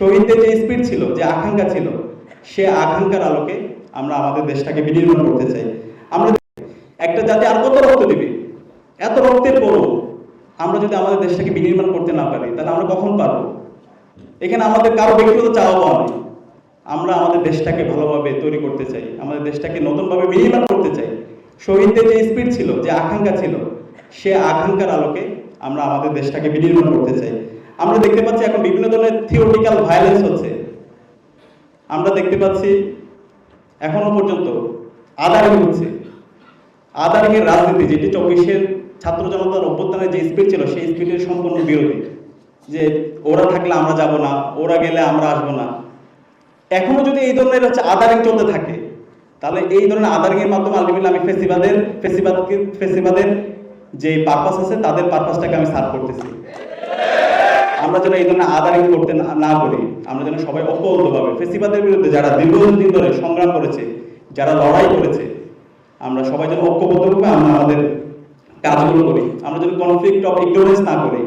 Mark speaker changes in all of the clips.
Speaker 1: শহীদদের যে স্পিরিট ছিল, যে আকাঙ্ক্ষা ছিল, সে আকাঙ্ক্ষার আলোকে আমরা আমাদের দেশটাকে বিনির্মাণ করতে চাই। আমরা একটা জাতি আর কত রক্ত দিবে, এত রক্তের পরও আমরা যদি আমাদের দেশটাকে বিনির্মাণ করতে না পারি, তাহলে আমরা কখন পারবো? এখানে আমাদের কারো ব্যক্তিগত চাওয়া পাওয়া নেই। আমরা আমাদের দেশটাকে ভালোভাবে তৈরি করতে চাই, আমাদের দেশটাকে নতুনভাবে বিনির্মাণ করতে চাই। শহীদদের যে স্পিরিট ছিল, যে আকাঙ্ক্ষা ছিল, সে আকাঙ্ক্ষার আলোকে আমরা আমাদের দেশটাকে বিনির্মাণ করতে চাই। আমরা দেখতে পাচ্ছি এখন বিভিন্ন ধরনের থিওরিটিক্যাল ভায়োলেন্স হচ্ছে। আমরা দেখতে পাচ্ছি এখনো পর্যন্ত আদারিং হচ্ছে, আদারিংয়ের রাজনীতি, যেটি 24-এর ছাত্র জনতার অভ্যুত্থানের যে স্পিরিট ছিল, সেই স্পিরিটের সম্পূর্ণ বিরোধী। যে ওরা থাকলে আমরা যাব না, ওরা গেলে আমরা আসবো না। এখনো যদি এই ধরনের আদারিং চলতে থাকে, তাহলে এই ধরনের আদারিংয়ের মাধ্যমে আলটিমেটলি আমি ফেসিবাদের যে পারপাস আছে, তাদের পারপাসটাকে আমি সার্ভ করতেছি। আমরা যেন এই ধরনের আদারিং করতে না করি, আমরা যেন সবাই ঐক্যবদ্ধভাবে ফেসিবাদের বিরুদ্ধে যারা দীর্ঘদিন ধরে সংগ্রাম করেছে, যারা লড়াই করেছে, আমরা সবাই যেন ঐক্যবদ্ধভাবে আমরা আমাদের কাজগুলো করি। আমরা যেন কনফ্লিক্ট অফ ইগনোরেন্স না করি।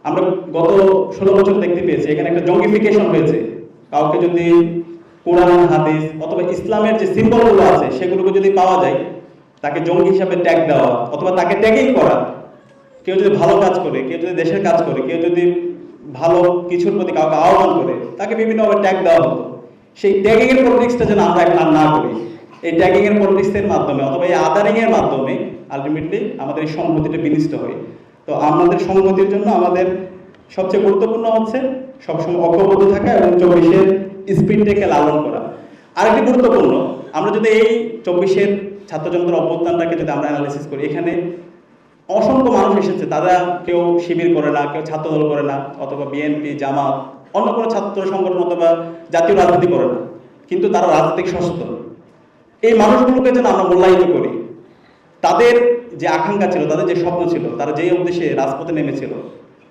Speaker 1: আমরা গত 16 বছর দেখতে পেয়েছি এখানে একটা জঙ্গিফিকেশন হয়েছে। কাউকে যদি কোরআন হাদিস অথবা ইসলামের যে সিম্বলগুলো আছে সেগুলোকে যদি পাওয়া যায়, তাকে জঙ্গি হিসাবে ট্যাগ দেওয়া অথবা তাকে ট্যাগিং করা। কেউ যদি ভালো কাজ করে, কেউ যদি দেশের কাজ করে, কেউ যদি ভালো কিছুর প্রতি কাউকে আহ্বান করে, তাকে বিভিন্নভাবে ট্যাগ দেওয়া হতো। সেই ট্যাগিং এর পলিটিক্সটা যেন আমরা এখন না করি। এই ট্যাগিং এর পলিটিক্সের মাধ্যমে অথবা এই আদারিং এর মাধ্যমে আলটিমেটলি আমাদের এই সংহতিটা বিনষ্ট হয়। তো আমাদের সংহতির জন্য আমাদের সবচেয়ে গুরুত্বপূর্ণ হচ্ছে সবসময় ঐক্যবদ্ধ থাকা এবং 24-এর স্পিরিটটাকে লালন করা। আরেকটি গুরুত্বপূর্ণ, আমরা যদি এই 24-এর ছাত্র জনতার অভ্যুত্থানটাকে যদি আমরা অ্যানালাইসিস করি, এখানে অসংখ্য মানুষ এসেছে। তারা কেউ শিবির করে না, কেউ ছাত্রদল করে না, অথবা বিএনপি, জামাত, অন্য কোনো ছাত্র সংগঠন অথবা জাতীয় রাজনীতি করে না, কিন্তু তারা রাজনৈতিক সচেতন। এই মানুষগুলোকে যেন আমরা মূল্যায়িত করি। তাদের যে আকাঙ্ক্ষা ছিল, তাদের যে স্বপ্ন ছিল, তারা যেই উদ্দেশ্যে রাজপথে নেমেছিল,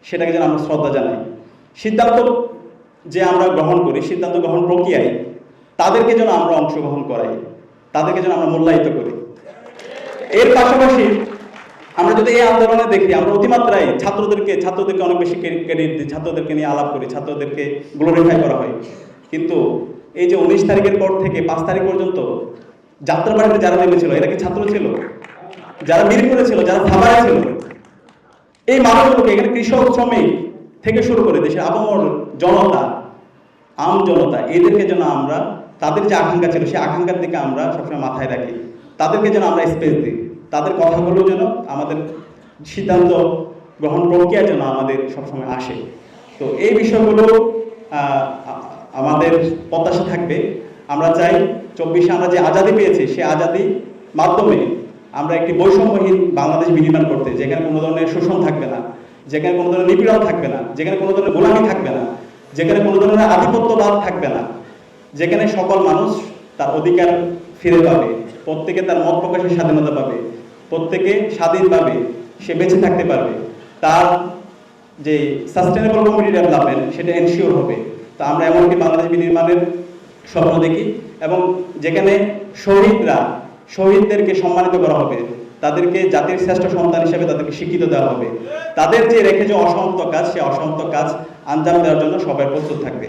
Speaker 1: সেটাকে যেন আমরা শ্রদ্ধা জানাই। সিদ্ধান্ত যে আমরা গ্রহণ করি, সিদ্ধান্ত গ্রহণ প্রক্রিয়ায় তাদেরকে যেন আমরা অংশগ্রহণ করাই, তাদেরকে যেন আমরা মূল্যায়িত করি। এর পাশাপাশি আমরা যদি এই আন্দোলনে দেখি, আমরা অতিমাত্রায় ছাত্রদেরকে অনেক বেশি ক্রেডিট দিই, ছাত্রদেরকে নিয়ে আলাপ করি, ছাত্রদেরকে গ্লোরিফাই করা হয়। কিন্তু এই যে 19 তারিখের পর থেকে 5 তারিখ পর্যন্ত যাত্রাবাড়িতে যারা নেমেছিল, এরা কি ছাত্র ছিল? যারা মিরপুরে ছিল, যারা সাভারে ছিল, এই মানুষগুলোকে, এখানে কৃষক, শ্রমিক থেকে শুরু করে দেশের আপামর জনতা, আম জনতা, এদেরকে যেন আমরা তাদের যে আকাঙ্ক্ষা ছিল, সেই আকাঙ্ক্ষার দিকে আমরা সবসময় মাথায় রাখি। তাদেরকে যেন আমরা স্পেস দিই, তাদের কথাগুলো যেন আমাদের সিদ্ধান্ত গ্রহণ প্রক্রিয়া যেন আমাদের সবসময় আসে। তো এই বিষয়গুলো আমাদের প্রত্যাশা থাকবে। আমরা চাই 24-এ আমরা যে আজাদি পেয়েছি, সেই আজাদি মাধ্যমে আমরা একটি বৈষম্যহীন বাংলাদেশ বিনির্মাণ করতে, যেখানে কোনো ধরনের শোষণ থাকবে না, যেখানে কোনো ধরনের নিপীড়ন থাকবে না, যেখানে কোনো ধরনের গোলামি থাকবে না, যেখানে কোনো ধরনের আধিপত্যবাদ থাকবে না, যেখানে সকল মানুষ তার অধিকার ফিরে পাবে, প্রত্যেকে তার মত প্রকাশের স্বাধীনতা পাবে, প্রত্যেকে স্বাধীনভাবে সে বেঁচে থাকতে পারবে, তার যে সাস্টেনেবল কমিউনিটি ডেভেলপমেন্ট সেটা এনশিওর হবে। তো আমরা এমন একটি বাংলাদেশ বিনির্মাণের স্বপ্ন দেখি, এবং যেখানে শহীদদেরকে সম্মানিত করা হবে, তাদেরকে জাতির শ্রেষ্ঠ সন্তান হিসেবে তাদেরকে স্বীকৃত দেওয়া হবে। তাদের যে রেখে যে অসমাপ্ত কাজ, সে অসমাপ্ত কাজ আঞ্জাম দেওয়ার জন্য সবাই প্রস্তুত থাকবে।